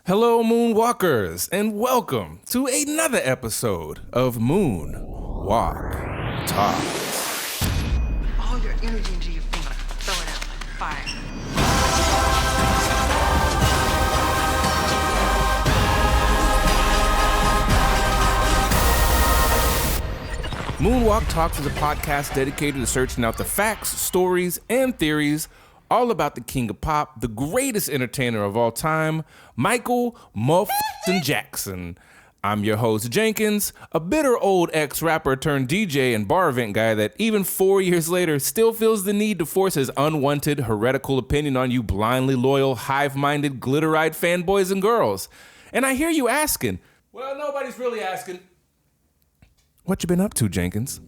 Hello, Moonwalkers, and welcome to another episode of Moonwalk Talks. All your energy into your finger, throw it out like fire. Moonwalk Talks is a podcast dedicated to searching out the facts, stories, and theories all about the king of pop, the greatest entertainer of all time, Michael Motherfucking Jackson. I'm your host, Jenkins, a bitter old ex-rapper turned DJ and bar event guy that even 4 years later still feels the need to force his unwanted, heretical opinion on you blindly loyal, hive-minded, glitter-eyed fanboys and girls. And I hear you asking, well, nobody's really asking, what you been up to, Jenkins?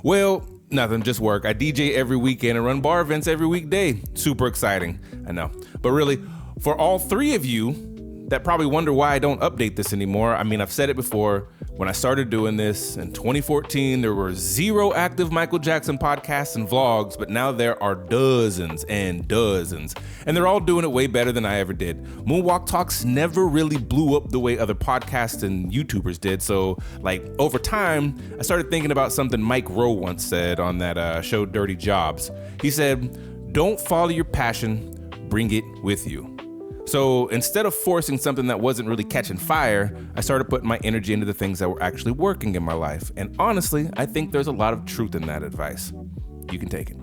Well, nothing, just work. I DJ every weekend and run bar events every weekday. Super exciting, I know. But really, for all three of you that probably wonder why I don't update this anymore, I mean, I've said it before. When I started doing this in 2014, there were 0 active Michael Jackson podcasts and vlogs, but now there are dozens and dozens, and they're all doing it way better than I ever did. Moonwalk Talks never really blew up the way other podcasts and YouTubers did, so like over time, I started thinking about something Mike Rowe once said on that show Dirty Jobs. He said, "Don't follow your passion, bring it with you." So instead of forcing something that wasn't really catching fire, I started putting my energy into the things that were actually working in my life. And honestly, I think there's a lot of truth in that advice. You can take it.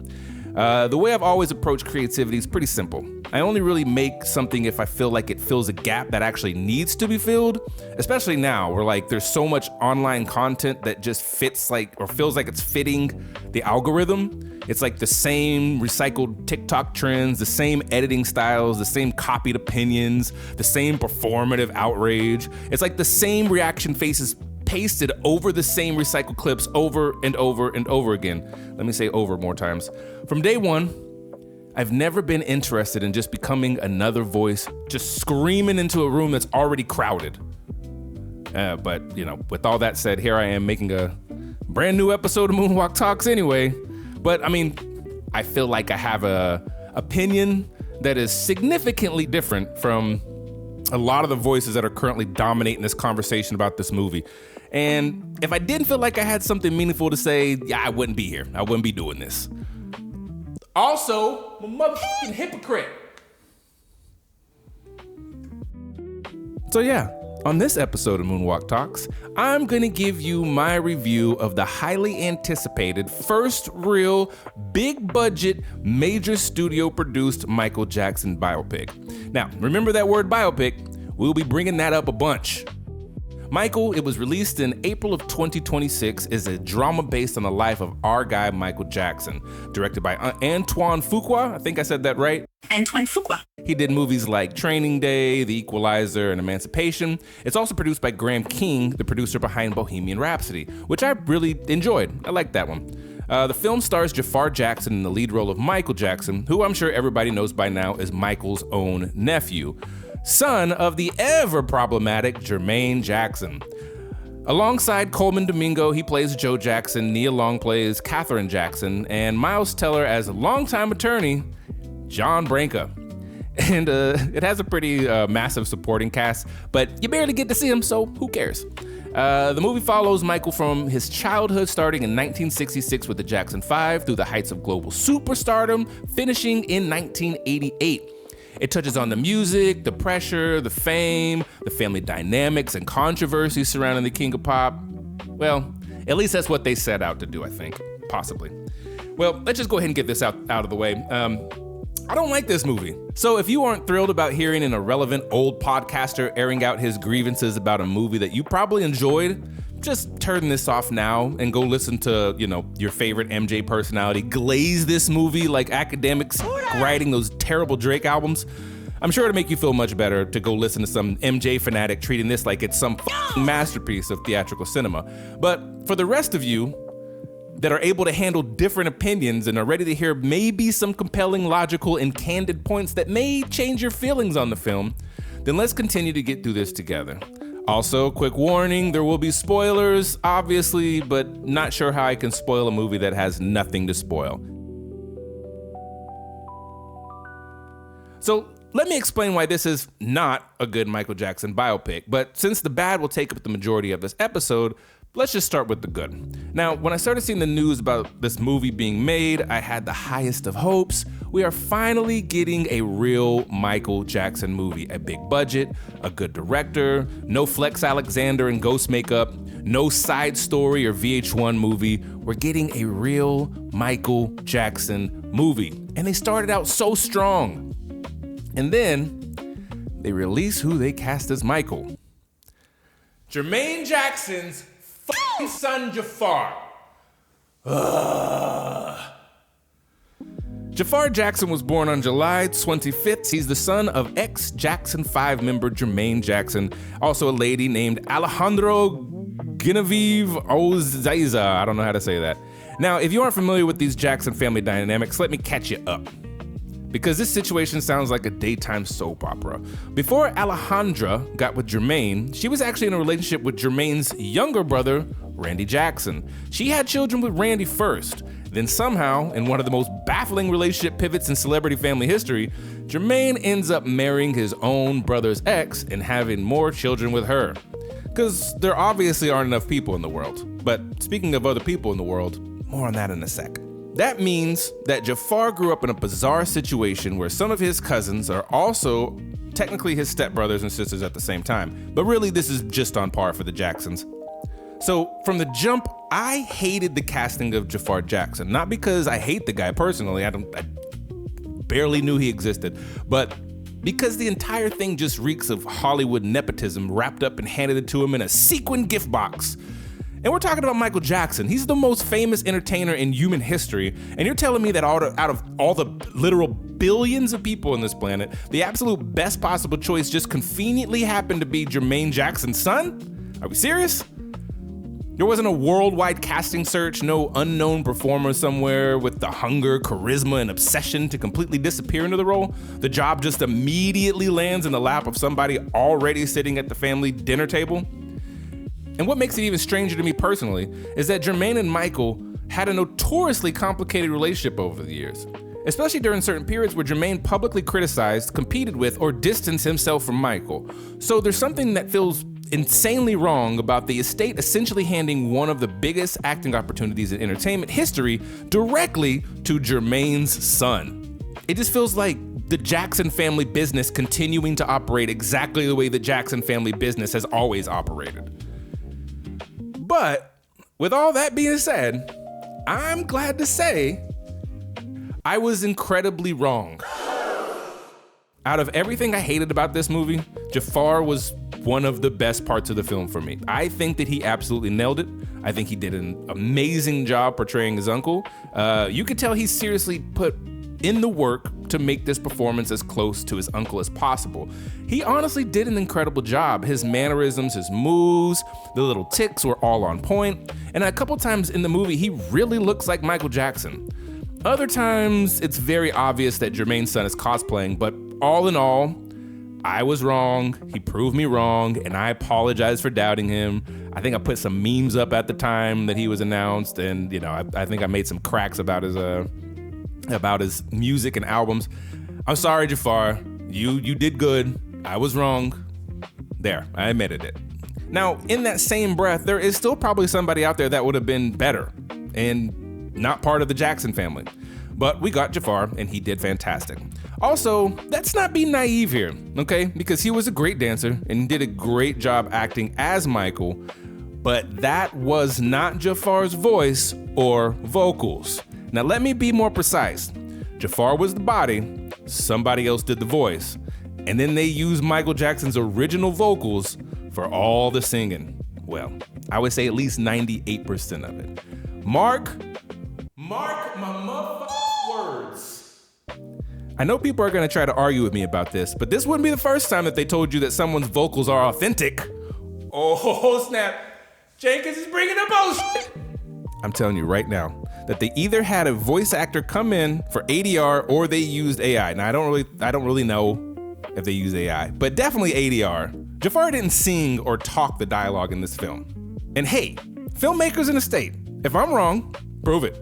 The way I've always approached creativity is pretty simple. I only really make something if I feel like it fills a gap that actually needs to be filled, especially now where like there's so much online content that just fits like, or feels like it's fitting the algorithm. It's like the same recycled TikTok trends, the same editing styles, the same copied opinions, the same performative outrage. It's like the same reaction faces pasted over the same recycled clips over and over and over again. Let me say over more times. From day one, I've never been interested in just becoming another voice, just screaming into a room that's already crowded. But, you know, with all that said, here I am making a brand new episode of Moonwalk Talks anyway. But I mean, I feel like I have a opinion that is significantly different from a lot of the voices that are currently dominating this conversation about this movie. And if I didn't feel like I had something meaningful to say, yeah, I wouldn't be here. I wouldn't be doing this. Also, I'm a motherfucking hypocrite. So yeah, on this episode of Moonwalk Talks, I'm gonna give you my review of the highly anticipated first real big budget, major studio produced Michael Jackson biopic. Now, remember that word biopic? We'll be bringing that up a bunch. Michael, it was released in April of 2026, is a drama based on the life of our guy, Michael Jackson, directed by Antoine Fuqua. I think I said that right. Antoine Fuqua. He did movies like Training Day, The Equalizer, and Emancipation. It's also produced by Graham King, the producer behind Bohemian Rhapsody, which I really enjoyed. I like that one. The film stars Jafar Jackson in the lead role of Michael Jackson, who I'm sure everybody knows by now is Michael's own nephew, son of the ever problematic Jermaine Jackson. Alongside Coleman Domingo, he plays Joe Jackson, Nia Long plays Katherine Jackson, and Miles Teller as longtime attorney John Branca. And it has a pretty massive supporting cast, but you barely get to see him, so who cares? The movie follows Michael from his childhood starting in 1966 with the Jackson 5 through the heights of global superstardom, finishing in 1988. It touches on the music, the pressure, the fame, the family dynamics and controversies surrounding the king of pop. Well, at least that's what they set out to do, I think. Possibly. Well, let's just go ahead and get this out of the way. I don't like this movie. So if you aren't thrilled about hearing an irrelevant old podcaster airing out his grievances about a movie that you probably enjoyed, just turn this off now and go listen to, you know, your favorite MJ personality glaze this movie like academics writing those terrible Drake albums. I'm sure it'll make you feel much better to go listen to some MJ fanatic treating this like it's some masterpiece of theatrical cinema. But for the rest of you that are able to handle different opinions and are ready to hear maybe some compelling, logical, and candid points that may change your feelings on the film, then let's continue to get through this together. Also, quick warning, there will be spoilers, obviously, but not sure how I can spoil a movie that has nothing to spoil. So let me explain why this is not a good Michael Jackson biopic. But since the bad will take up the majority of this episode, let's just start with the good. Now, when I started seeing the news about this movie being made, I had the highest of hopes. We are finally getting a real Michael Jackson movie. A big budget, a good director, no Flex Alexander and ghost makeup, no side story or VH1 movie. We're getting a real Michael Jackson movie. And they started out so strong. And then they release who they cast as Michael. Jermaine Jackson's f***ing son Jafar. Jafar Jackson was born on July 25th. He's the son of ex-Jackson 5 member Jermaine Jackson, also a lady named Alejandro Genevieve Ozaiza. I don't know how to say that. Now, if you aren't familiar with these Jackson family dynamics, let me catch you up, because this situation sounds like a daytime soap opera. Before Alejandra got with Jermaine, she was actually in a relationship with Jermaine's younger brother, Randy Jackson. She had children with Randy first. Then somehow, in one of the most baffling relationship pivots in celebrity family history, Jermaine ends up marrying his own brother's ex and having more children with her. Because there obviously aren't enough people in the world. But speaking of other people in the world, more on that in a sec. That means that Jafar grew up in a bizarre situation where some of his cousins are also technically his stepbrothers and sisters at the same time. But really, this is just on par for the Jacksons. So from the jump, I hated the casting of Jafar Jackson. Not because I hate the guy personally, I barely knew he existed, but because the entire thing just reeks of Hollywood nepotism wrapped up and handed it to him in a sequin gift box. And we're talking about Michael Jackson. He's the most famous entertainer in human history. And you're telling me that out of all the literal billions of people on this planet, the absolute best possible choice just conveniently happened to be Jermaine Jackson's son? Are we serious? There wasn't a worldwide casting search, no unknown performer somewhere with the hunger, charisma, and obsession to completely disappear into the role. The job just immediately lands in the lap of somebody already sitting at the family dinner table. And what makes it even stranger to me personally is that Jermaine and Michael had a notoriously complicated relationship over the years, especially during certain periods where Jermaine publicly criticized, competed with, or distanced himself from Michael. So there's something that feels insanely wrong about the estate essentially handing one of the biggest acting opportunities in entertainment history directly to Jermaine's son. It just feels like the Jackson family business continuing to operate exactly the way the Jackson family business has always operated. But with all that being said, I'm glad to say I was incredibly wrong. Out of everything I hated about this movie, Jafar was one of the best parts of the film for me. I think that he absolutely nailed it. I think he did an amazing job portraying his uncle. You could tell he seriously put in the work to make this performance as close to his uncle as possible. He honestly did an incredible job. His mannerisms, his moves, the little tics were all on point. And a couple times in the movie, he really looks like Michael Jackson. Other times, it's very obvious that Jermaine's son is cosplaying, but all in all, I was wrong, he proved me wrong, and I apologize for doubting him. I think I put some memes up at the time that he was announced, and I think I made some cracks about his music and albums. I'm sorry, Jafar. You did good. I was wrong. There, I admitted it. Now, in that same breath, there is still probably somebody out there that would have been better and not part of the Jackson family. But we got Jafar, and he did fantastic. Also, let's not be naive here, okay? Because he was a great dancer and did a great job acting as Michael, but that was not Jafar's voice or vocals. Now, let me be more precise. Jafar was the body, somebody else did the voice, and then they used Michael Jackson's original vocals for all the singing. Well, I would say at least 98% of it. Mark my motherfucking words. I know people are gonna try to argue with me about this, but this wouldn't be the first time that they told you that someone's vocals are authentic. Oh, snap. Jenkins is bringing up bullshit. I'm telling you right now that they either had a voice actor come in for ADR or they used AI. Now, I don't really know if they used AI, but definitely ADR. Jafar didn't sing or talk the dialogue in this film. And hey, filmmakers in the state, if I'm wrong, prove it.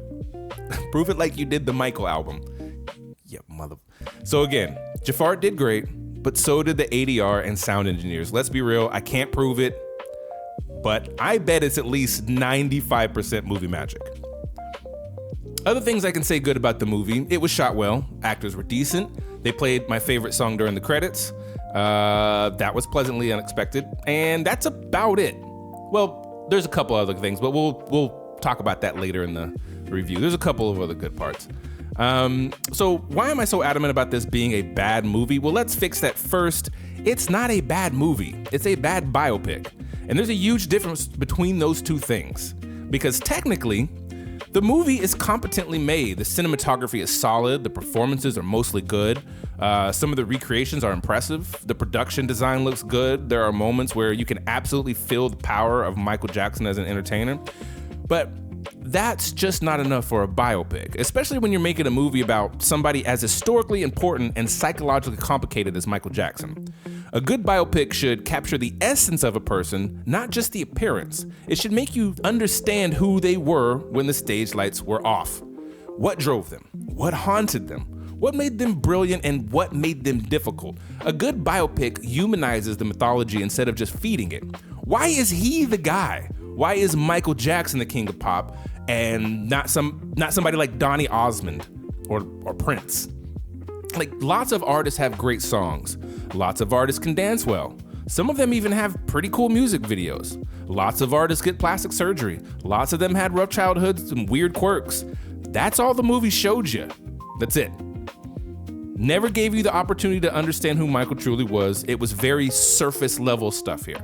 Prove it like you did the Michael album. Yeah, So again, Jafar did great, but so did the ADR and sound engineers. Let's be real, I can't prove it, but I bet it's at least 95% movie magic. Other things I can say good about the movie: it was shot well, actors were decent, they played my favorite song during the credits. That was pleasantly unexpected, and that's about it. Well, there's a couple other things, but we'll talk about that later in the review. There's a couple of other good parts. So why am I so adamant about this being a bad movie? Well, let's fix that first. It's not a bad movie. It's a bad biopic. And there's a huge difference between those two things. Because technically, the movie is competently made. The cinematography is solid. The performances are mostly good. Some of the recreations are impressive. The production design looks good. There are moments where you can absolutely feel the power of Michael Jackson as an entertainer. But that's just not enough for a biopic, especially when you're making a movie about somebody as historically important and psychologically complicated as Michael Jackson. A good biopic should capture the essence of a person, not just the appearance. It should make you understand who they were when the stage lights were off. What drove them? What haunted them? What made them brilliant and what made them difficult? A good biopic humanizes the mythology instead of just feeding it. Why is he the guy? Why is Michael Jackson the king of pop and not somebody like Donny Osmond or Prince? Like, lots of artists have great songs. Lots of artists can dance well. Some of them even have pretty cool music videos. Lots of artists get plastic surgery. Lots of them had rough childhoods and weird quirks. That's all the movie showed you. That's it. Never gave you the opportunity to understand who Michael truly was. It was very surface level stuff here.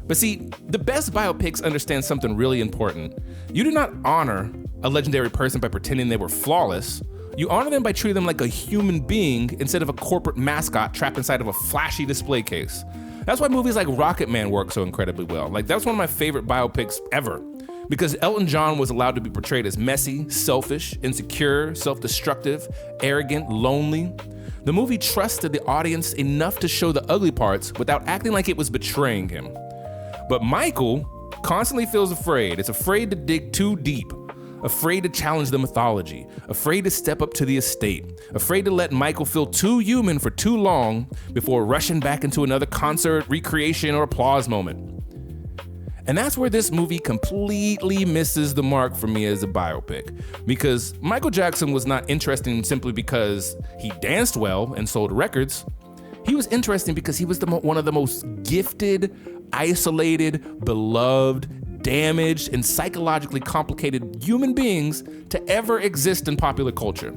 But see, the best biopics understand something really important. You do not honor a legendary person by pretending they were flawless. You honor them by treating them like a human being instead of a corporate mascot trapped inside of a flashy display case. That's why movies like Rocket Man work so incredibly well. Like, that's one of my favorite biopics ever, because Elton John was allowed to be portrayed as messy, selfish, insecure, self-destructive, arrogant, lonely. The movie trusted the audience enough to show the ugly parts without acting like it was betraying him. But Michael constantly feels afraid. It's afraid to dig too deep, afraid to challenge the mythology, afraid to step up to the estate, afraid to let Michael feel too human for too long before rushing back into another concert, recreation, or applause moment. And that's where this movie completely misses the mark for me as a biopic, because Michael Jackson was not interesting simply because he danced well and sold records. He was interesting because he was one of the most gifted, isolated, beloved, damaged, and psychologically complicated human beings to ever exist in popular culture.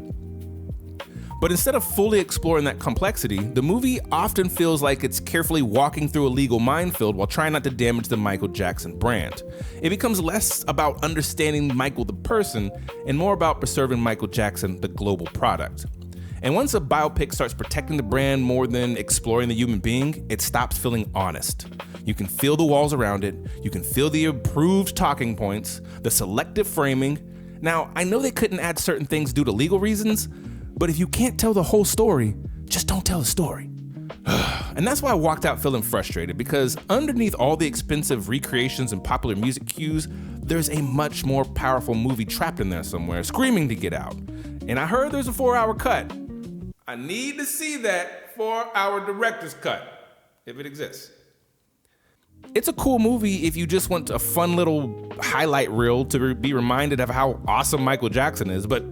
But instead of fully exploring that complexity, the movie often feels like it's carefully walking through a legal minefield while trying not to damage the Michael Jackson brand. It becomes less about understanding Michael the person and more about preserving Michael Jackson, the global product. And once a biopic starts protecting the brand more than exploring the human being, it stops feeling honest. You can feel the walls around it. You can feel the approved talking points, the selective framing. Now, I know they couldn't add certain things due to legal reasons, but if you can't tell the whole story, just don't tell the story. And that's why I walked out feeling frustrated, because underneath all the expensive recreations and popular music cues, there's a much more powerful movie trapped in there somewhere, screaming to get out. And I heard there's a 4-hour cut. I need to see that 4-hour director's cut, if it exists. It's a cool movie if you just want a fun little highlight reel to be reminded of how awesome Michael Jackson is. But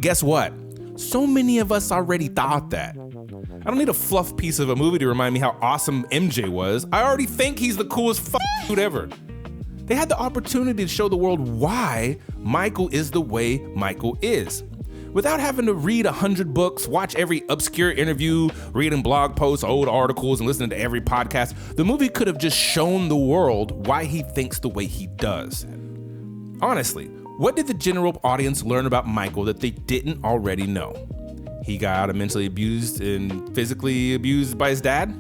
guess what? So many of us already thought that. I don't need a fluff piece of a movie to remind me how awesome MJ was. I already think he's the coolest dude ever. They had the opportunity to show the world why Michael is the way Michael is, without having to read 100 books, watch every obscure interview, reading blog posts, old articles, and listening to every podcast. The movie could have just shown the world why he thinks the way he does. Honestly, what did the general audience learn about Michael that they didn't already know? He got mentally abused and physically abused by his dad?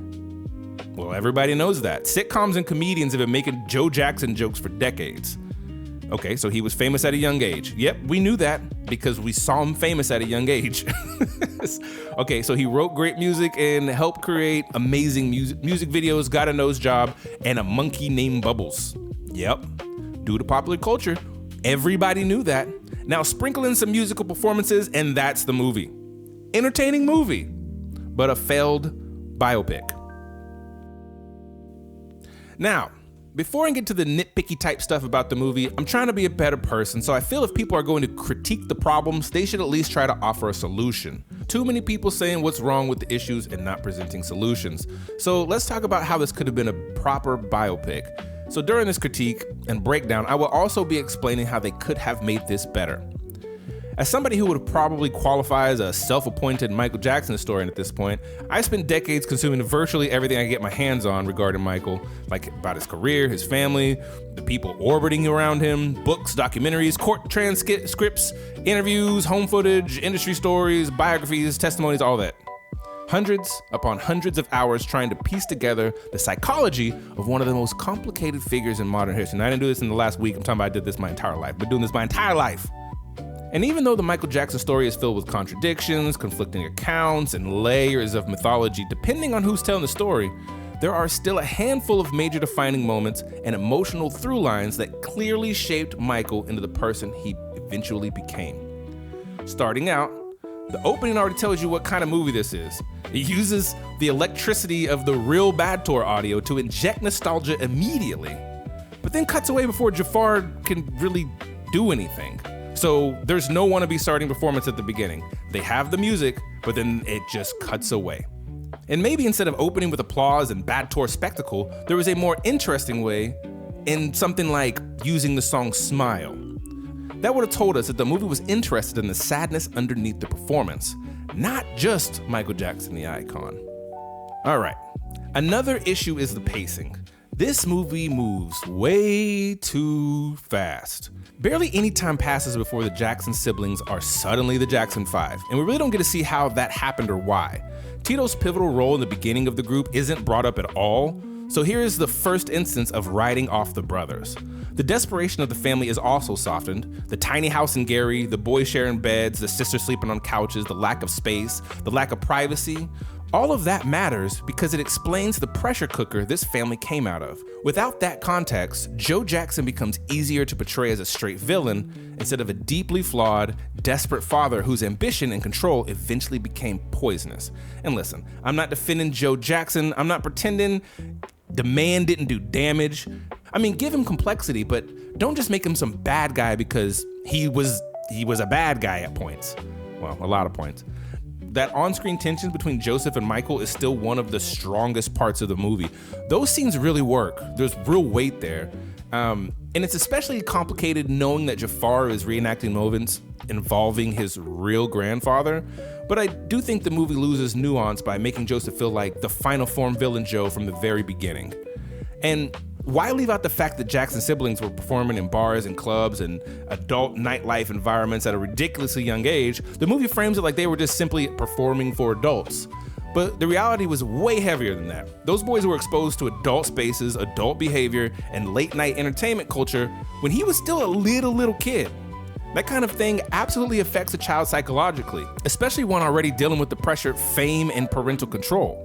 Well, everybody knows that. Sitcoms and comedians have been making Joe Jackson jokes for decades. Okay, so he was famous at a young age. Yep, we knew that because we saw him famous at a young age. Okay, so he wrote great music and helped create amazing music videos, got a nose job, and a monkey named Bubbles. Yep, due to popular culture, everybody knew that. Now sprinkle in some musical performances and that's the movie. Entertaining movie. but a failed biopic. Now, before I get to the nitpicky type stuff about the movie, I'm trying to be a better person, so I feel if people are going to critique the problems, they should at least try to offer a solution. Too many people saying what's wrong with the issues and not presenting solutions. So let's talk about how this could have been a proper biopic. So during this critique and breakdown, I will also be explaining how they could have made this better. As somebody who would probably qualify as a self-appointed Michael Jackson historian at this point, I spent decades consuming virtually everything I get my hands on regarding Michael, like about his career, his family, the people orbiting around him, books, documentaries, court transcripts, interviews, home footage, industry stories, biographies, testimonies, all that. Hundreds upon hundreds of hours trying to piece together the psychology of one of the most complicated figures in modern history. And I didn't do this in the last week. I'm talking about I did this my entire life. I've been doing this my entire life. And even though the Michael Jackson story is filled with contradictions, conflicting accounts, and layers of mythology, depending on who's telling the story, there are still a handful of major defining moments and emotional through lines that clearly shaped Michael into the person he eventually became. Starting out, the opening already tells you what kind of movie this is. It uses the electricity of the real Bad Tour audio to inject nostalgia immediately, but then cuts away before Jafar can really do anything. So there's no wannabe starting performance at the beginning. They have the music, but then it just cuts away. And maybe instead of opening with applause and Bad Tour spectacle, there was a more interesting way in something like using the song Smile. That would have told us that the movie was interested in the sadness underneath the performance, not just Michael Jackson, the icon. All right, another issue is the pacing. This movie moves way too fast. Barely any time passes before the Jackson siblings are suddenly the Jackson 5, and we really don't get to see how that happened or why. Tito's pivotal role in the beginning of the group isn't brought up at all, so here is the first instance of writing off the brothers. The desperation of the family is also softened. The tiny house in Gary, the boys sharing beds, the sisters sleeping on couches, the lack of space, the lack of privacy. All of that matters because it explains the pressure cooker this family came out of. Without that context, Joe Jackson becomes easier to portray as a straight villain instead of a deeply flawed, desperate father whose ambition and control eventually became poisonous. And listen, I'm not defending Joe Jackson. I'm not pretending the man didn't do damage. I mean, give him complexity, but don't just make him some bad guy because he was a bad guy at points. Well, a lot of points. That on-screen tension between Joseph and Michael is still one of the strongest parts of the movie. Those scenes really work. There's real weight there. And it's especially complicated knowing that Jafar is reenacting moments involving his real grandfather. But I do think the movie loses nuance by making Joseph feel like the final form villain Joe from the very beginning. And why leave out the fact that Jackson siblings were performing in bars and clubs and adult nightlife environments at a ridiculously young age? The movie frames it like they were just simply performing for adults. But the reality was way heavier than that. Those boys were exposed to adult spaces, adult behavior, and late night entertainment culture when he was still a little kid. That kind of thing absolutely affects a child psychologically, especially one already dealing with the pressure, fame, and parental control.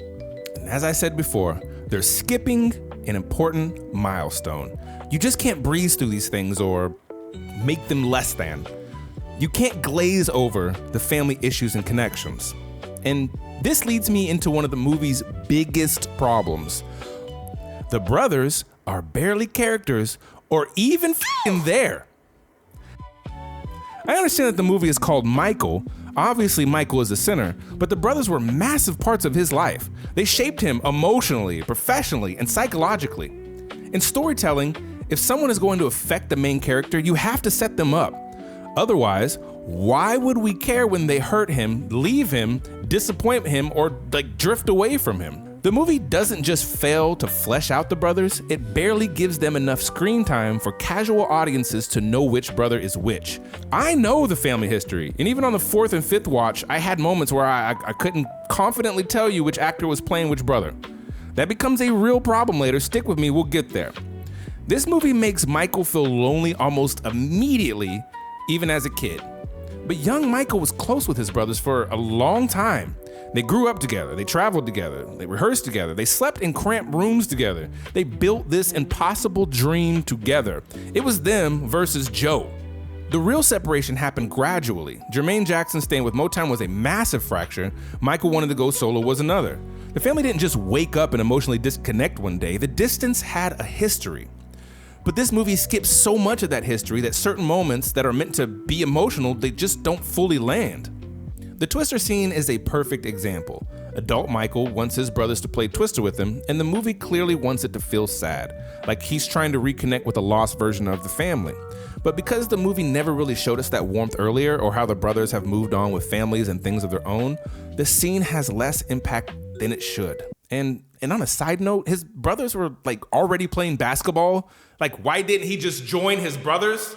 And as I said before, they're skipping an important milestone. You just can't breeze through these things or make them less than. You can't glaze over the family issues and connections. And this leads me into one of the movie's biggest problems. The brothers are barely characters or even f***ing there. I understand that the movie is called Michael. Obviously, Michael is the center, but the brothers were massive parts of his life. They shaped him emotionally, professionally, and psychologically. In storytelling, if someone is going to affect the main character, you have to set them up. Otherwise, why would we care when they hurt him, leave him, disappoint him, or drift away from him? The movie doesn't just fail to flesh out the brothers, it barely gives them enough screen time for casual audiences to know which brother is which. I know the family history, and even on the fourth and fifth watch, I had moments where I couldn't confidently tell you which actor was playing which brother. That becomes a real problem later. Stick with me, we'll get there. This movie makes Michael feel lonely almost immediately, even as a kid. But young Michael was close with his brothers for a long time. They grew up together, they traveled together, they rehearsed together, they slept in cramped rooms together. They built this impossible dream together. It was them versus Joe. The real separation happened gradually. Jermaine Jackson staying with Motown was a massive fracture. Michael wanted to go solo was another. The family didn't just wake up and emotionally disconnect one day. The distance had a history. But this movie skips so much of that history that certain moments that are meant to be emotional, they just don't fully land. The Twister scene is a perfect example. Adult Michael wants his brothers to play Twister with him, and the movie clearly wants it to feel sad, like he's trying to reconnect with a lost version of the family. But because the movie never really showed us that warmth earlier, or how the brothers have moved on with families and things of their own, the scene has less impact than it should. And on a side note, his brothers were like already playing basketball. Like, why didn't he just join his brothers?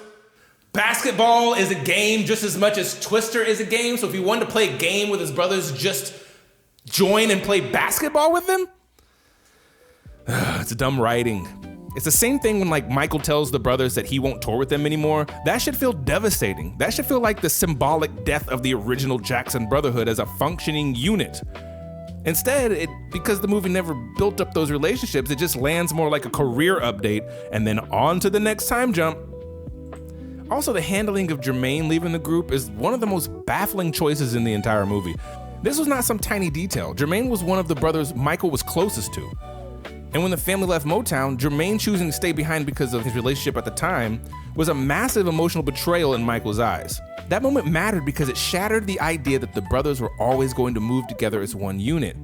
Basketball is a game just as much as Twister is a game. So if he wanted to play a game with his brothers, just join and play basketball with them? It's dumb writing. It's the same thing when like Michael tells the brothers that he won't tour with them anymore. That should feel devastating. That should feel like the symbolic death of the original Jackson Brotherhood as a functioning unit. Instead, because the movie never built up those relationships, it just lands more like a career update and then on to the next time jump. Also, the handling of Jermaine leaving the group is one of the most baffling choices in the entire movie. This was not some tiny detail. Jermaine was one of the brothers Michael was closest to. And when the family left Motown, Jermaine choosing to stay behind because of his relationship at the time was a massive emotional betrayal in Michael's eyes. That moment mattered because it shattered the idea that the brothers were always going to move together as one unit.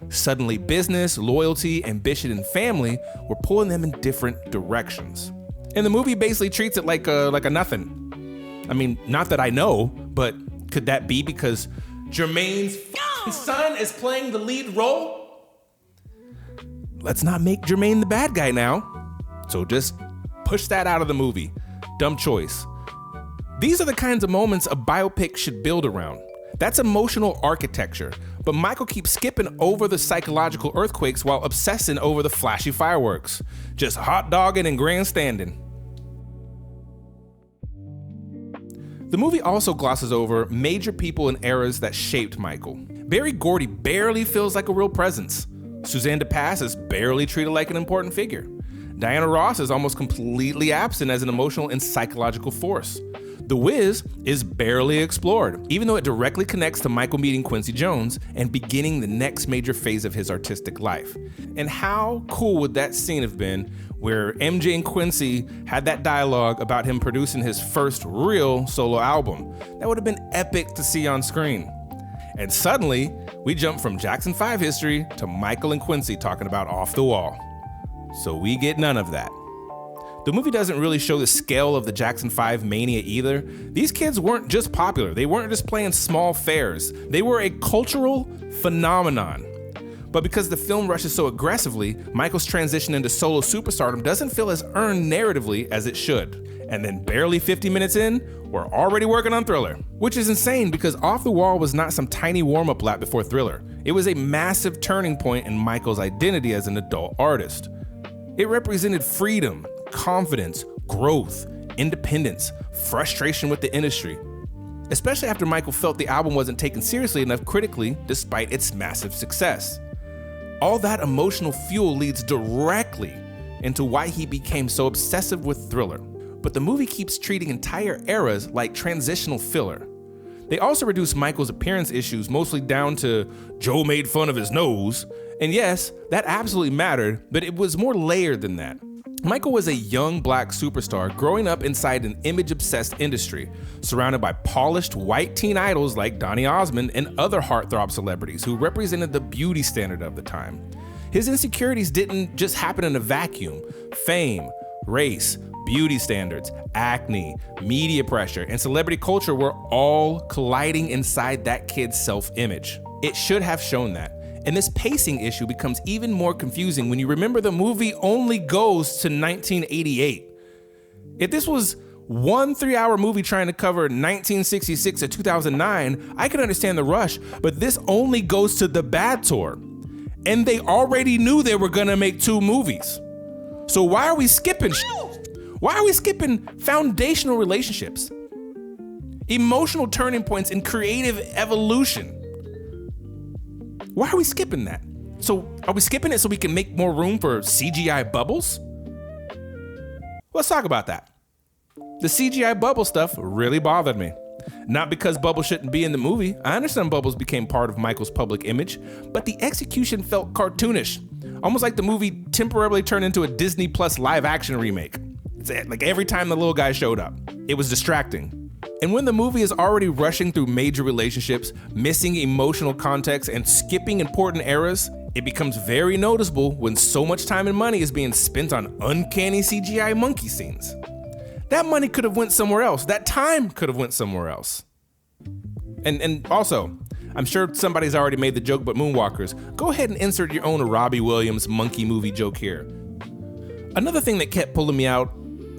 Suddenly, business, loyalty, ambition, and family were pulling them in different directions. And the movie basically treats it like a nothing. I mean, not that I know, but could that be because Jermaine's son is playing the lead role? Let's not make Jermaine the bad guy now. So just push that out of the movie. Dumb choice. These are the kinds of moments a biopic should build around. That's emotional architecture, but Michael keeps skipping over the psychological earthquakes while obsessing over the flashy fireworks. Just hot dogging and grandstanding. The movie also glosses over major people and eras that shaped Michael. Berry Gordy barely feels like a real presence. Suzanne DePass is barely treated like an important figure. Diana Ross is almost completely absent as an emotional and psychological force. The Wiz is barely explored, even though it directly connects to Michael meeting Quincy Jones and beginning the next major phase of his artistic life. And how cool would that scene have been where MJ and Quincy had that dialogue about him producing his first real solo album? That would have been epic to see on screen. And suddenly, we jump from Jackson 5 history to Michael and Quincy talking about Off the Wall. So we get none of that. The movie doesn't really show the scale of the Jackson 5 mania either. These kids weren't just popular. They weren't just playing small fairs. They were a cultural phenomenon. But because the film rushes so aggressively, Michael's transition into solo superstardom doesn't feel as earned narratively as it should. And then barely 50 minutes in, we're already working on Thriller. Which is insane because Off the Wall was not some tiny warm-up lap before Thriller. It was a massive turning point in Michael's identity as an adult artist. It represented freedom, confidence, growth, independence, frustration with the industry. Especially after Michael felt the album wasn't taken seriously enough critically despite its massive success. All that emotional fuel leads directly into why he became so obsessive with Thriller. But the movie keeps treating entire eras like transitional filler. They also reduce Michael's appearance issues mostly down to Joe made fun of his nose. And yes, that absolutely mattered, but it was more layered than that. Michael was a young black superstar growing up inside an image-obsessed industry, surrounded by polished white teen idols like Donny Osmond and other heartthrob celebrities who represented the beauty standard of the time. His insecurities didn't just happen in a vacuum. Fame, race, beauty standards, acne, media pressure, and celebrity culture were all colliding inside that kid's self-image. It should have shown that. And this pacing issue becomes even more confusing when you remember the movie only goes to 1988. If this was one 3-hour movie trying to cover 1966 to 2009, I could understand the rush, but this only goes to the Bad Tour. And they already knew they were gonna make 2 movies. So why are we skipping Why are we skipping foundational relationships, emotional turning points, and creative evolution? Why are we skipping that? So are we skipping it so we can make more room for CGI bubbles? Let's talk about that. The CGI Bubble stuff really bothered me. Not because Bubble shouldn't be in the movie. I understand Bubbles became part of Michael's public image, but the execution felt cartoonish. Almost like the movie temporarily turned into a Disney Plus live action remake. It's like every time the little guy showed up, it was distracting. And when the movie is already rushing through major relationships, missing emotional context, and skipping important eras, it becomes very noticeable when so much time and money is being spent on uncanny CGI monkey scenes. That money could have went somewhere else. That time could have went somewhere else. And also, I'm sure somebody's already made the joke, but Moonwalkers, go ahead and insert your own Robbie Williams monkey movie joke here. Another thing that kept pulling me out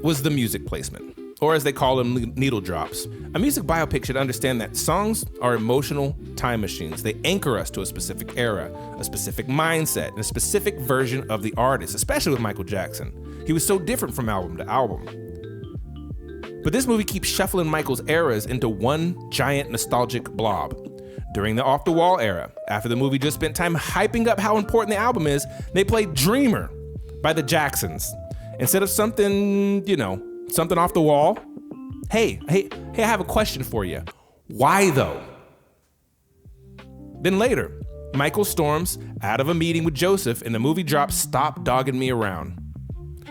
was the music placement, or as they call them, needle drops. A music biopic should understand that songs are emotional time machines. They anchor us to a specific era, a specific mindset, and a specific version of the artist, especially with Michael Jackson. He was so different from album to album. But this movie keeps shuffling Michael's eras into one giant nostalgic blob. During the Off the Wall era, after the movie just spent time hyping up how important the album is, they played Dreamer by the Jacksons. Instead of something, something off the wall. Hey, I have a question for you. Why though? Then later, Michael storms out of a meeting with Joseph and the movie drops Stop Dogging Me Around,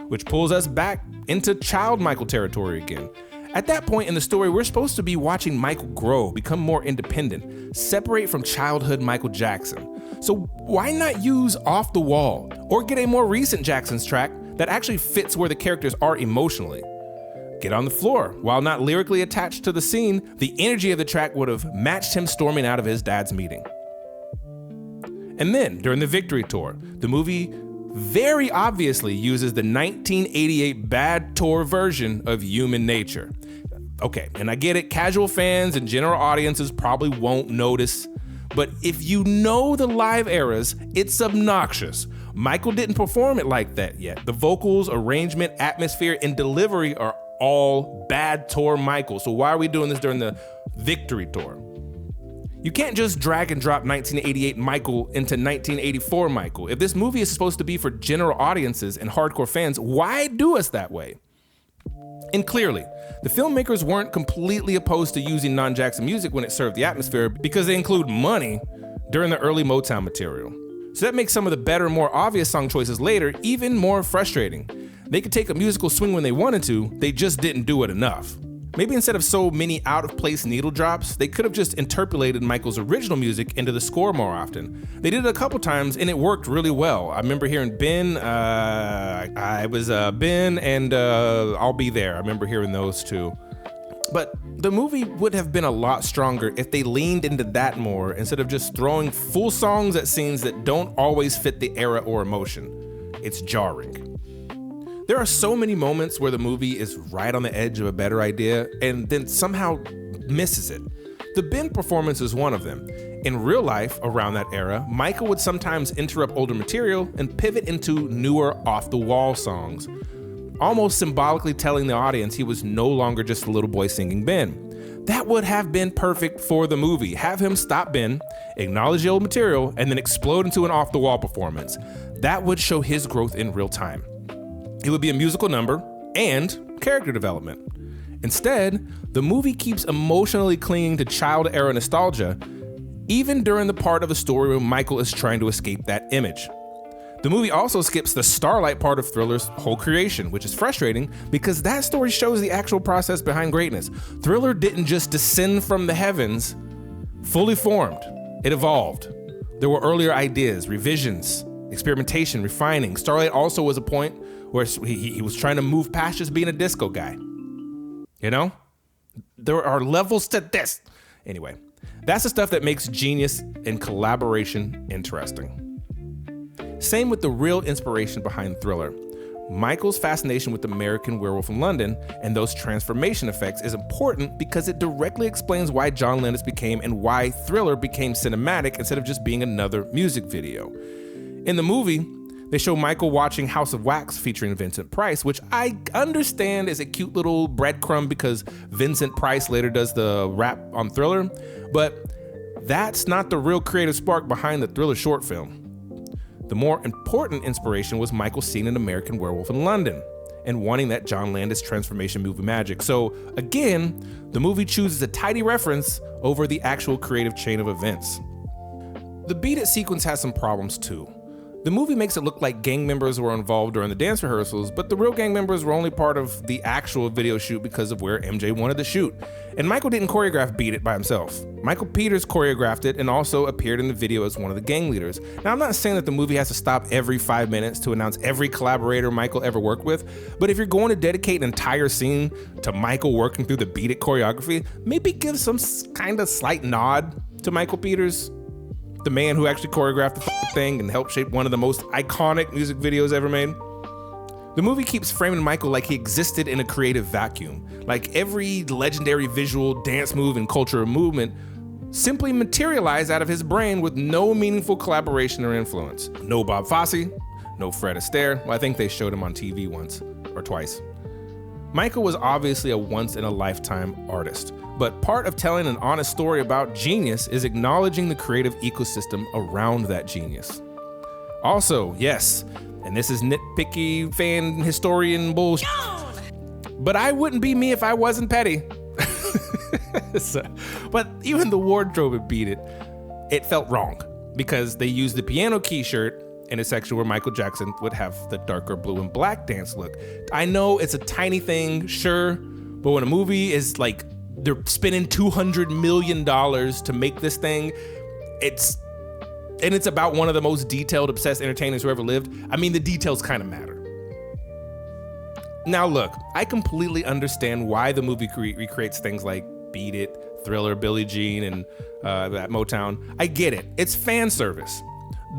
which pulls us back into child Michael territory again. At that point in the story, we're supposed to be watching Michael grow, become more independent, separate from childhood Michael Jackson. So why not use Off the Wall or get a more recent Jackson's track that actually fits where the characters are emotionally? Get on the Floor. While not lyrically attached to the scene, the energy of the track would have matched him storming out of his dad's meeting. And then, during the Victory Tour, the movie very obviously uses the 1988 Bad Tour version of Human Nature. Okay, and I get it, casual fans and general audiences probably won't notice, but if you know the live eras, it's obnoxious. Michael didn't perform it like that yet. The vocals, arrangement, atmosphere, and delivery are all Bad Tour Michael. So why are we doing this during the Victory Tour? You can't just drag and drop 1988 Michael into 1984 Michael. If this movie is supposed to be for general audiences and hardcore fans, why do us that way? And clearly, the filmmakers weren't completely opposed to using non-Jackson music when it served the atmosphere because they include money during the early Motown material. So that makes some of the better, more obvious song choices later even more frustrating. They could take a musical swing when they wanted to, they just didn't do it enough. Maybe instead of so many out-of-place needle drops, they could have just interpolated Michael's original music into the score more often. They did it a couple times and it worked really well. I remember hearing Ben, Ben and I'll Be There. I remember hearing those two. But the movie would have been a lot stronger if they leaned into that more instead of just throwing full songs at scenes that don't always fit the era or emotion. It's jarring. There are so many moments where the movie is right on the edge of a better idea and then somehow misses it. The Ben performance is one of them. In real life, around that era, Michael would sometimes interrupt older material and pivot into newer off-the-wall songs, almost symbolically telling the audience he was no longer just a little boy singing Ben. That would have been perfect for the movie. Have him stop Ben, acknowledge the old material, and then explode into an off-the-wall performance. That would show his growth in real time. It would be a musical number and character development. Instead, the movie keeps emotionally clinging to child-era nostalgia, even during the part of the story where Michael is trying to escape that image. The movie also skips the Starlight part of Thriller's whole creation, which is frustrating because that story shows the actual process behind greatness. Thriller didn't just descend from the heavens, fully formed. It evolved. There were earlier ideas, revisions, experimentation, refining. Starlight also was a point where he was trying to move past just being a disco guy. You know? There are levels to this. Anyway, that's the stuff that makes genius and collaboration interesting. Same with the real inspiration behind Thriller. Michael's fascination with American Werewolf in London and those transformation effects is important because it directly explains why John Landis became and why Thriller became cinematic instead of just being another music video. In the movie, they show Michael watching House of Wax featuring Vincent Price, which I understand is a cute little breadcrumb because Vincent Price later does the rap on Thriller, but that's not the real creative spark behind the Thriller short film. The more important inspiration was Michael's scene in American Werewolf in London. and wanting that John Landis transformation movie magic. So again, the movie chooses a tidy reference over the actual creative chain of events. The Beat It sequence has some problems too. The movie makes it look like gang members were involved during the dance rehearsals, but the real gang members were only part of the actual video shoot because of where MJ wanted to shoot. And Michael didn't choreograph Beat It by himself. Michael Peters choreographed it and also appeared in the video as one of the gang leaders. Now, I'm not saying that the movie has to stop every 5 minutes to announce every collaborator Michael ever worked with, but if you're going to dedicate an entire scene to Michael working through the Beat It choreography, maybe give some kind of slight nod to Michael Peters, the man who actually choreographed the thing and helped shape one of the most iconic music videos ever made. The movie keeps framing Michael like he existed in a creative vacuum, like every legendary visual, dance move, and cultural movement simply materialized out of his brain with no meaningful collaboration or influence. No Bob Fosse, no Fred Astaire. Well, I think they showed him on TV once or twice. Michael was obviously a once-in-a-lifetime artist, but part of telling an honest story about genius is acknowledging the creative ecosystem around that genius. Also, yes, and this is nitpicky fan historian bullshit, but I wouldn't be me if I wasn't petty. But even the wardrobe it Beat It, it felt wrong because they used the piano key shirt in a section where Michael Jackson would have the darker blue and black dance look. I know it's a tiny thing, sure, but when a movie is like, they're spending $200 million to make this thing, it's about one of the most detailed, obsessed entertainers who ever lived. I mean, the details kind of matter. Now look, I completely understand why the movie recreates things like Beat It, Thriller, Billie Jean, and that Motown. I get it, it's fan service.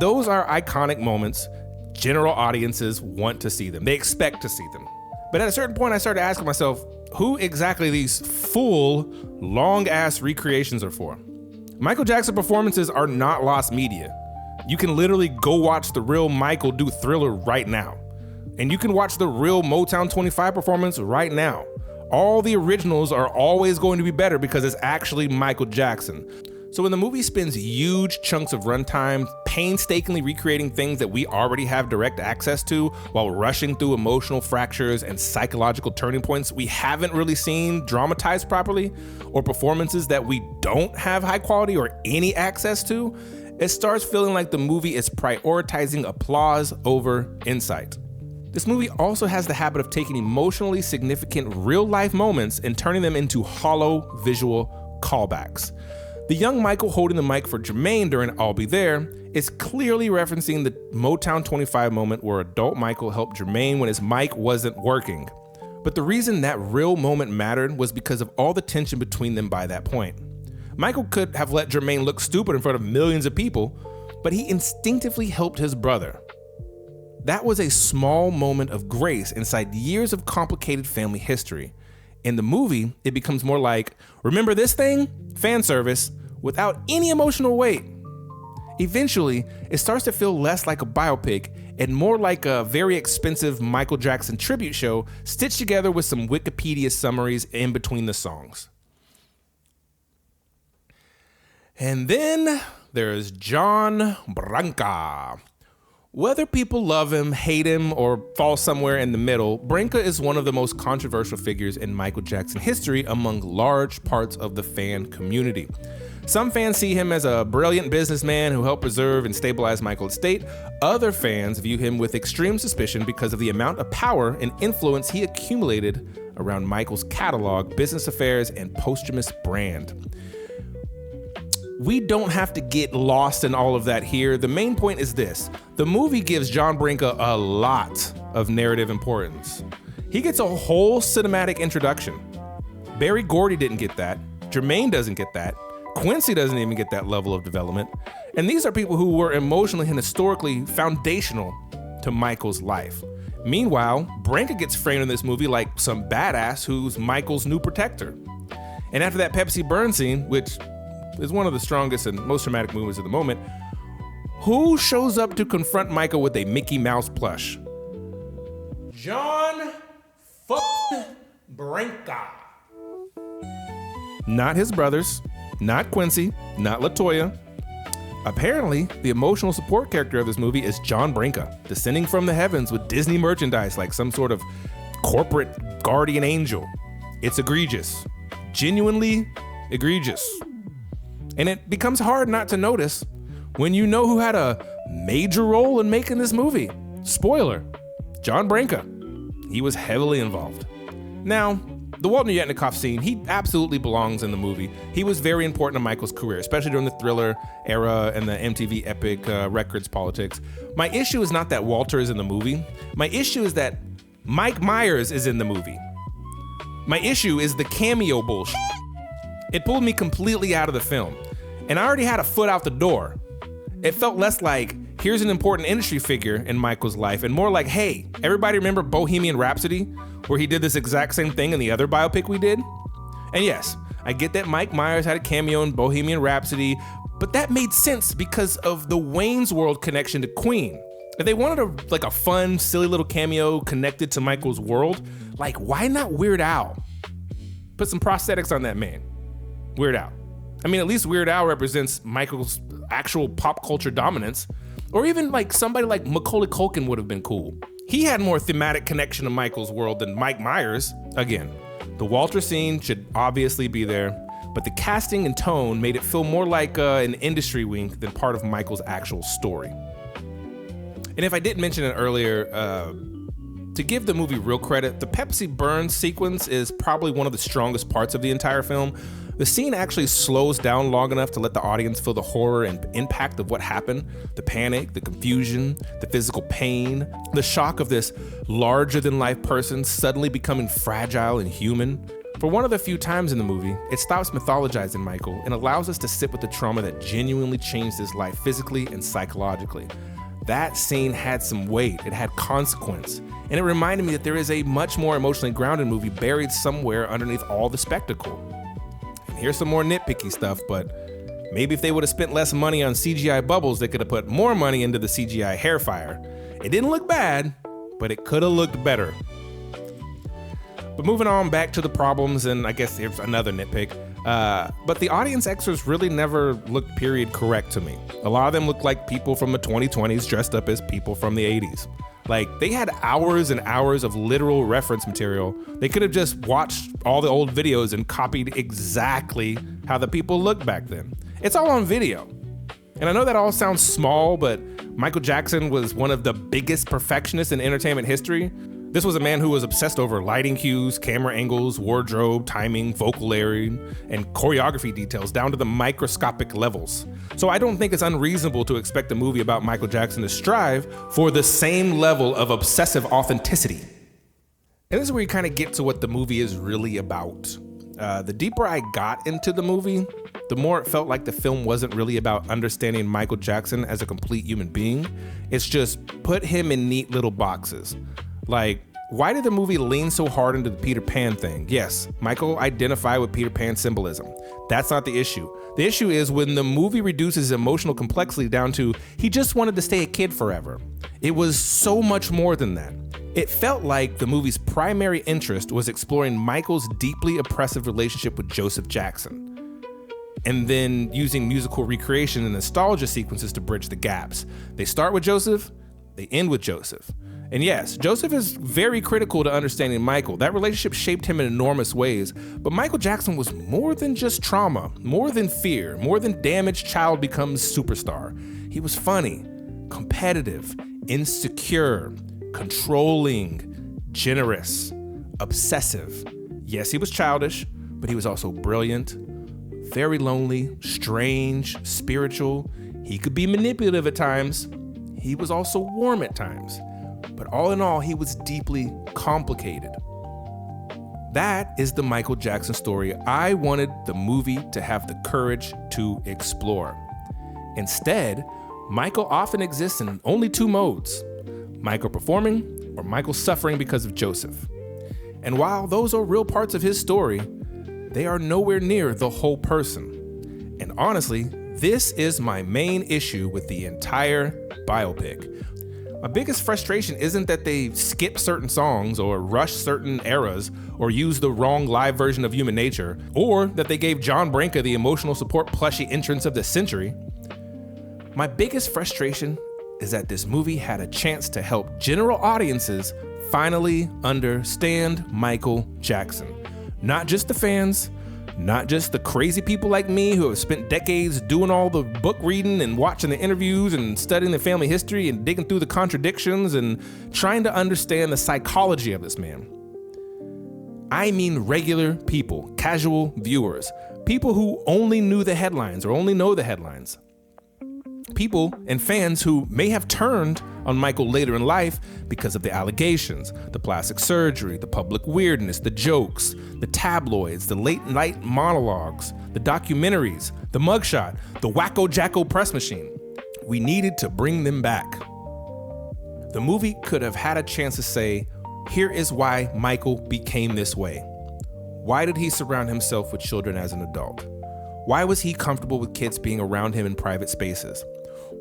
Those are iconic moments. General audiences want to see them. They expect to see them. But at a certain point, I started asking myself, who exactly these full, long-ass recreations are for? Michael Jackson performances are not lost media. You can literally go watch the real Michael do Thriller right now. And you can watch the real Motown 25 performance right now. All the originals are always going to be better because it's actually Michael Jackson. So when the movie spends huge chunks of runtime painstakingly recreating things that we already have direct access to while rushing through emotional fractures and psychological turning points we haven't really seen dramatized properly, or performances that we don't have high quality or any access to, it starts feeling like the movie is prioritizing applause over insight. This movie also has the habit of taking emotionally significant real-life moments and turning them into hollow visual callbacks. The young Michael holding the mic for Jermaine during I'll Be There is clearly referencing the Motown 25 moment where adult Michael helped Jermaine when his mic wasn't working. But the reason that real moment mattered was because of all the tension between them by that point. Michael could have let Jermaine look stupid in front of millions of people, but he instinctively helped his brother. That was a small moment of grace inside years of complicated family history. In the movie, it becomes more like, remember this thing? Fan service, without any emotional weight. Eventually, it starts to feel less like a biopic and more like a very expensive Michael Jackson tribute show stitched together with some Wikipedia summaries in between the songs. And then there's John Branca. Whether people love him, hate him, or fall somewhere in the middle, Branca is one of the most controversial figures in Michael Jackson history among large parts of the fan community. Some fans see him as a brilliant businessman who helped preserve and stabilize Michael's estate. Other fans view him with extreme suspicion because of the amount of power and influence he accumulated around Michael's catalog, business affairs, and posthumous brand. We don't have to get lost in all of that here. The main point is this. The movie gives John Branca a lot of narrative importance. He gets a whole cinematic introduction. Berry Gordy didn't get that. Jermaine doesn't get that. Quincy doesn't even get that level of development. And these are people who were emotionally and historically foundational to Michael's life. Meanwhile, Branca gets framed in this movie like some badass who's Michael's new protector. And after that Pepsi burn scene, which is one of the strongest and most dramatic movies of the moment, who shows up to confront Michael with a Mickey Mouse plush? John Branca. Not his brothers, not Quincy, not LaToya. Apparently, the emotional support character of this movie is John Branca, descending from the heavens with Disney merchandise like some sort of corporate guardian angel. It's egregious, genuinely egregious. And it becomes hard not to notice when you know who had a major role in making this movie. Spoiler, John Branca. He was heavily involved. Now, the Walter Yetnikoff scene, he absolutely belongs in the movie. He was very important to Michael's career, especially during the Thriller era and the MTV Epic Records politics. My issue is not that Walter is in the movie. My issue is that Mike Myers is in the movie. My issue is the cameo bullshit. It pulled me completely out of the film, and I already had a foot out the door. It felt less like, here's an important industry figure in Michael's life, and more like, hey, everybody remember Bohemian Rhapsody, where he did this exact same thing in the other biopic we did? And yes, I get that Mike Myers had a cameo in Bohemian Rhapsody, but that made sense because of the Wayne's World connection to Queen. If they wanted a fun, silly little cameo connected to Michael's world, like, why not Weird Al? Put some prosthetics on that man. Weird Al. I mean, at least Weird Al represents Michael's actual pop culture dominance. Or even like somebody like Macaulay Culkin would have been cool. He had more thematic connection to Michael's world than Mike Myers. Again, the Walter scene should obviously be there, but the casting and tone made it feel more like an industry wink than part of Michael's actual story. And if I didn't mention it earlier, to give the movie real credit, the Pepsi Burns sequence is probably one of the strongest parts of the entire film. The scene actually slows down long enough to let the audience feel the horror and impact of what happened, the panic, the confusion, the physical pain, the shock of this larger-than-life person suddenly becoming fragile and human. For one of the few times in the movie, it stops mythologizing Michael and allows us to sit with the trauma that genuinely changed his life physically and psychologically. That scene had some weight, it had consequence, and it reminded me that there is a much more emotionally grounded movie buried somewhere underneath all the spectacle. And here's some more nitpicky stuff, but maybe if they would have spent less money on CGI bubbles, they could have put more money into the CGI hair fire. It didn't look bad, but it could have looked better. But moving on back to the problems, and I guess here's another nitpick, but the audience extras really never looked period correct to me. A lot of them looked like people from the 2020s dressed up as people from the 80s. Like, they had hours and hours of literal reference material. They could have just watched all the old videos and copied exactly how the people looked back then. It's all on video. And I know that all sounds small, but Michael Jackson was one of the biggest perfectionists in entertainment history. This was a man who was obsessed over lighting cues, camera angles, wardrobe, timing, vocal layering, and choreography details down to the microscopic levels. So I don't think it's unreasonable to expect a movie about Michael Jackson to strive for the same level of obsessive authenticity. And this is where you kind of get to what the movie is really about. The deeper I got into the movie, the more it felt like the film wasn't really about understanding Michael Jackson as a complete human being. It's just put him in neat little boxes. Like, why did the movie lean so hard into the Peter Pan thing? Yes, Michael identified with Peter Pan symbolism. That's not the issue. The issue is when the movie reduces emotional complexity down to he just wanted to stay a kid forever. It was so much more than that. It felt like the movie's primary interest was exploring Michael's deeply oppressive relationship with Joseph Jackson, and then using musical recreation and nostalgia sequences to bridge the gaps. They start with Joseph, they end with Joseph. And yes, Joseph is very critical to understanding Michael. That relationship shaped him in enormous ways, but Michael Jackson was more than just trauma, more than fear, more than damaged child becomes superstar. He was funny, competitive, insecure, controlling, generous, obsessive. Yes, he was childish, but he was also brilliant, very lonely, strange, spiritual. He could be manipulative at times. He was also warm at times. But all in all, he was deeply complicated. That is the Michael Jackson story I wanted the movie to have the courage to explore. Instead, Michael often exists in only two modes: Michael performing or Michael suffering because of Joseph. And while those are real parts of his story, they are nowhere near the whole person. And honestly, this is my main issue with the entire biopic. My biggest frustration isn't that they skip certain songs or rush certain eras or use the wrong live version of Human Nature, or that they gave John Branca the emotional support plushie entrance of the century. My biggest frustration is that this movie had a chance to help general audiences finally understand Michael Jackson. Not just the fans, not just the crazy people like me who have spent decades doing all the book reading and watching the interviews and studying the family history and digging through the contradictions and trying to understand the psychology of this man. I mean regular people, casual viewers, people who only knew the headlines or only know the headlines. People and fans who may have turned on Michael later in life because of the allegations, the plastic surgery, the public weirdness, the jokes, the tabloids, the late night monologues, the documentaries, the mugshot, the wacko jacko press machine. We needed to bring them back. The movie could have had a chance to say, here is why Michael became this way. Why did he surround himself with children as an adult? Why was he comfortable with kids being around him in private spaces?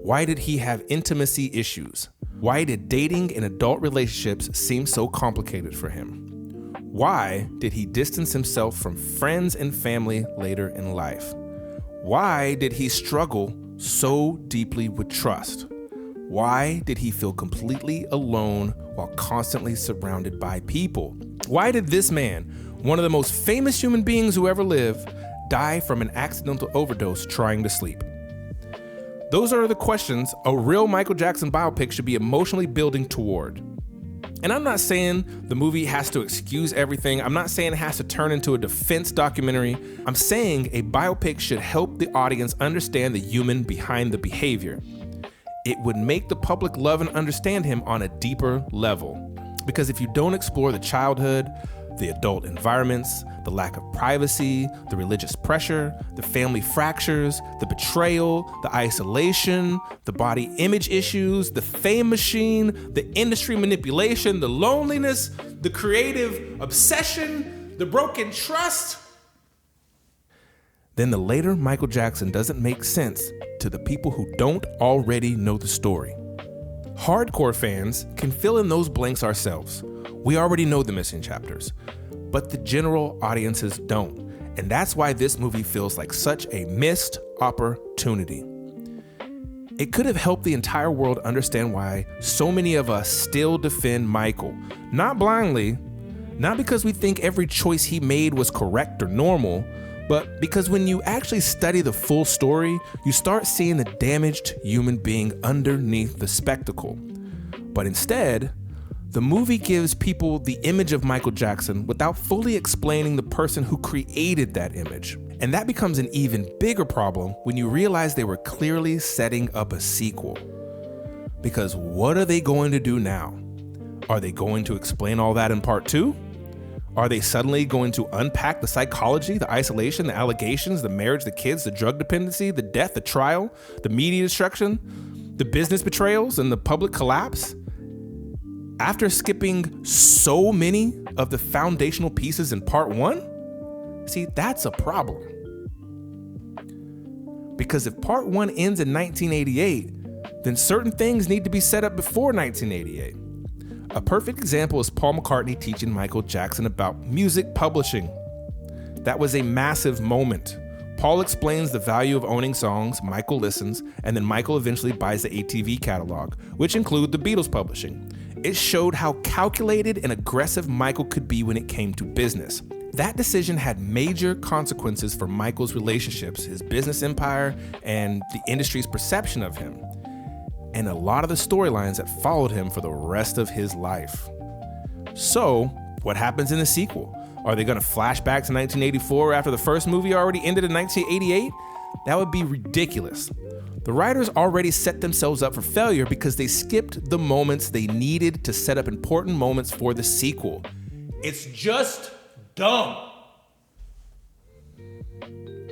Why did he have intimacy issues? Why did dating and adult relationships seem so complicated for him? Why did he distance himself from friends and family later in life? Why did he struggle so deeply with trust? Why did he feel completely alone while constantly surrounded by people? Why did this man, one of the most famous human beings who ever lived, die from an accidental overdose trying to sleep? Those are the questions a real Michael Jackson biopic should be emotionally building toward. And I'm not saying the movie has to excuse everything. I'm not saying it has to turn into a defense documentary. I'm saying a biopic should help the audience understand the human behind the behavior. It would make the public love and understand him on a deeper level. Because if you don't explore the childhood, the adult environments, the lack of privacy, the religious pressure, the family fractures, the betrayal, the isolation, the body image issues, the fame machine, the industry manipulation, the loneliness, the creative obsession, the broken trust, then the later Michael Jackson doesn't make sense to the people who don't already know the story. Hardcore fans can fill in those blanks ourselves. We already know the missing chapters, but the general audiences don't. And that's why this movie feels like such a missed opportunity. It could have helped the entire world understand why so many of us still defend Michael, not blindly, not because we think every choice he made was correct or normal, but because when you actually study the full story, you start seeing the damaged human being underneath the spectacle. But instead, the movie gives people the image of Michael Jackson without fully explaining the person who created that image. And that becomes an even bigger problem when you realize they were clearly setting up a sequel. Because what are they going to do now? Are they going to explain all that in part 2? Are they suddenly going to unpack the psychology, the isolation, the allegations, the marriage, the kids, the drug dependency, the death, the trial, the media destruction, the business betrayals, and the public collapse? After skipping so many of the foundational pieces in part 1? See, that's a problem. Because if part 1 ends in 1988, then certain things need to be set up before 1988. A perfect example is Paul McCartney teaching Michael Jackson about music publishing. That was a massive moment. Paul explains the value of owning songs, Michael listens, and then Michael eventually buys the ATV catalog, which include the Beatles publishing. It showed how calculated and aggressive Michael could be when it came to business. That decision had major consequences for Michael's relationships, his business empire, and the industry's perception of him, and a lot of the storylines that followed him for the rest of his life. So, what happens in the sequel? Are they going to flash back to 1984 after the first movie already ended in 1988? That would be ridiculous. The writers already set themselves up for failure because they skipped the moments they needed to set up important moments for the sequel. It's just dumb.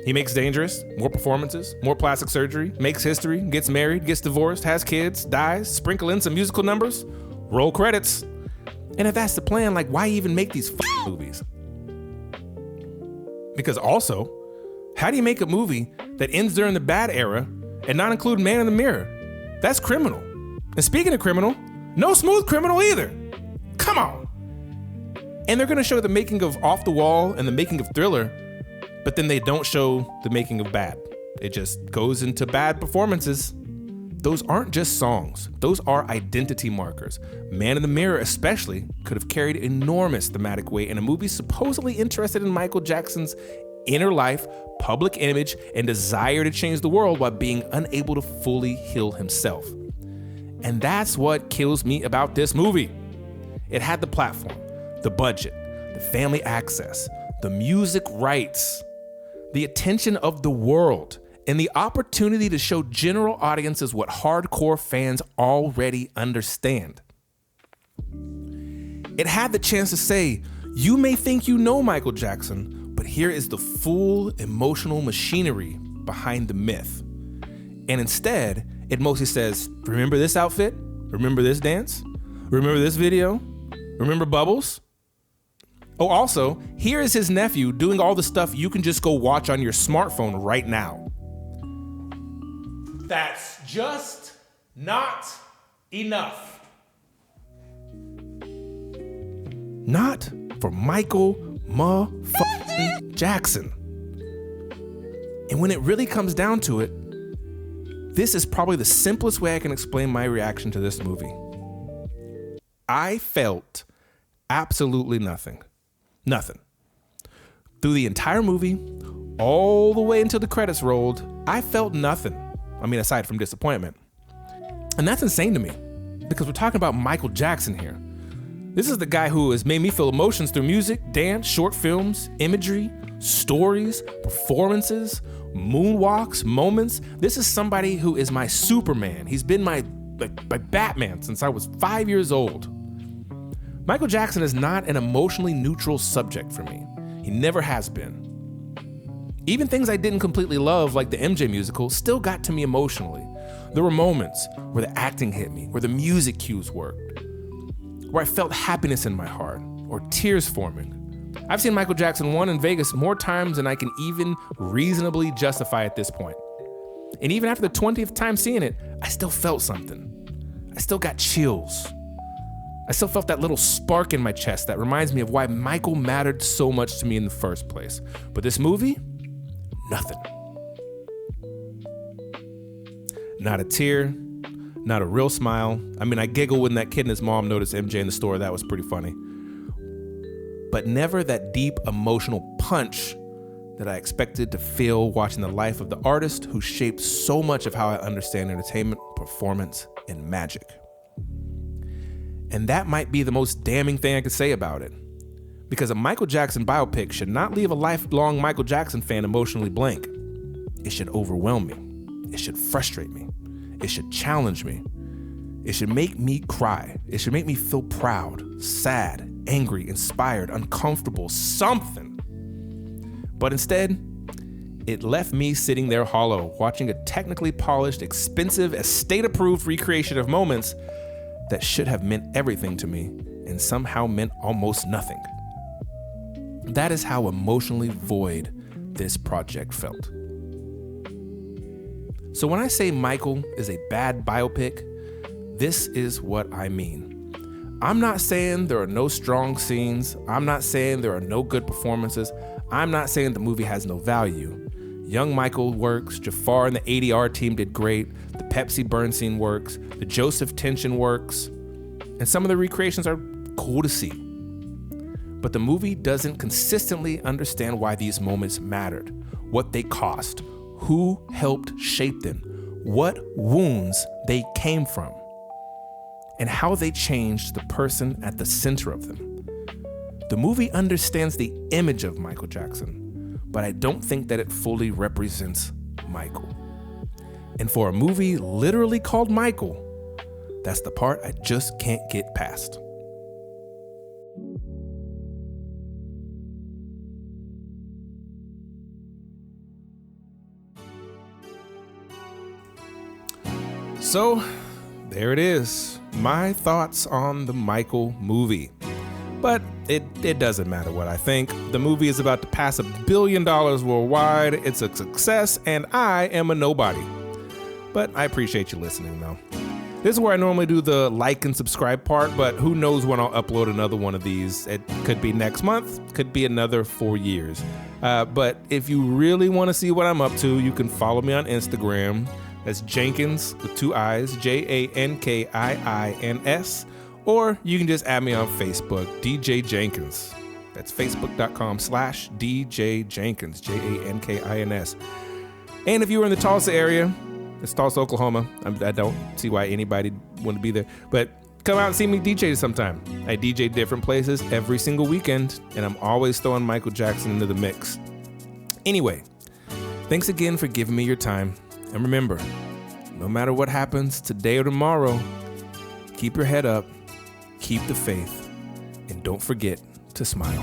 He makes Dangerous, more performances, more plastic surgery, makes history, gets married, gets divorced, has kids, dies, sprinkle in some musical numbers, roll credits. And if that's the plan, like, why even make these movies? Because also, how do you make a movie that ends during the bad era and not include Man in the Mirror? That's criminal. And speaking of criminal, no Smooth Criminal either. Come on. And they're gonna show the making of Off the Wall and the making of Thriller, but then they don't show the making of Bad. It just goes into bad performances. those aren't just songs. Those are identity markers. Man in the Mirror especially could have carried enormous thematic weight in a movie supposedly interested in Michael Jackson's inner life, public image, and desire to change the world while being unable to fully heal himself. And that's what kills me about this movie. It had the platform, the budget, the family access, the music rights, the attention of the world, and the opportunity to show general audiences what hardcore fans already understand. It had the chance to say, you may think you know Michael Jackson, but here is the full emotional machinery behind the myth. And instead, it mostly says, remember this outfit? Remember this dance? Remember this video? Remember Bubbles? Oh, also, here is his nephew doing all the stuff you can just go watch on your smartphone right now. That's just not enough. Not for Michael motherfucking Jackson. And when it really comes down to it, this is probably the simplest way I can explain my reaction to this movie. I felt absolutely nothing. Nothing. Through the entire movie, all the way until the credits rolled, I felt nothing. I mean, aside from disappointment. And that's insane to me, because we're talking about Michael Jackson here. This is the guy who has made me feel emotions through music, dance, short films, imagery, stories, performances, moonwalks, moments. This is somebody who is my Superman. He's been my Batman since I was 5 years old. Michael Jackson is not an emotionally neutral subject for me. He never has been. Even things I didn't completely love, like the MJ musical, still got to me emotionally. There were moments where the acting hit me, where the music cues worked, where I felt happiness in my heart, or tears forming. I've seen Michael Jackson 1 in Vegas more times than I can even reasonably justify at this point. And even after the 20th time seeing it, I still felt something. I still got chills. I still felt that little spark in my chest that reminds me of why Michael mattered so much to me in the first place. But this movie, nothing. Not a tear, not a real smile. I mean, I giggled when that kid and his mom noticed MJ in the store. That was pretty funny. But never that deep emotional punch that I expected to feel watching the life of the artist who shaped so much of how I understand entertainment, performance, and magic. And that might be the most damning thing I could say about it. Because a Michael Jackson biopic should not leave a lifelong Michael Jackson fan emotionally blank. It should overwhelm me. It should frustrate me. It should challenge me. It should make me cry. It should make me feel proud, sad, angry, inspired, uncomfortable, something. But instead, it left me sitting there hollow, watching a technically polished, expensive, estate-approved recreation of moments that should have meant everything to me and somehow meant almost nothing. That is how emotionally void this project felt. So when I say Michael is a bad biopic, this is what I mean. I'm not saying there are no strong scenes. I'm not saying there are no good performances. I'm not saying the movie has no value. Young Michael works, Jafar and the ADR team did great, the Pepsi burn scene works, the Joseph tension works, and some of the recreations are cool to see. But the movie doesn't consistently understand why these moments mattered, what they cost, who helped shape them, what wounds they came from, and how they changed the person at the center of them. The movie understands the image of Michael Jackson, but I don't think that it fully represents Michael. And for a movie literally called Michael, that's the part I just can't get past. So, there it is. My thoughts on the Michael movie. But it doesn't matter what I think. The movie is about to pass $1 billion worldwide. It's a success, and I am a nobody. But I appreciate you listening, though. This is where I normally do the like and subscribe part, but who knows when I'll upload another one of these. It could be next month, could be another 4 years. But if you really want to see what I'm up to, you can follow me on Instagram. That's Jenkins with 2 I's, Jankins. Or you can just add me on Facebook, DJ Jenkins. That's facebook.com/DJ Jenkins, Jankins. And if you were in the Tulsa area, it's Tulsa, Oklahoma. I don't see why anybody wouldn't be there. But come out and see me DJ sometime. I DJ different places every single weekend, and I'm always throwing Michael Jackson into the mix. Anyway, thanks again for giving me your time. And remember, no matter what happens today or tomorrow, keep your head up, keep the faith, and don't forget to smile.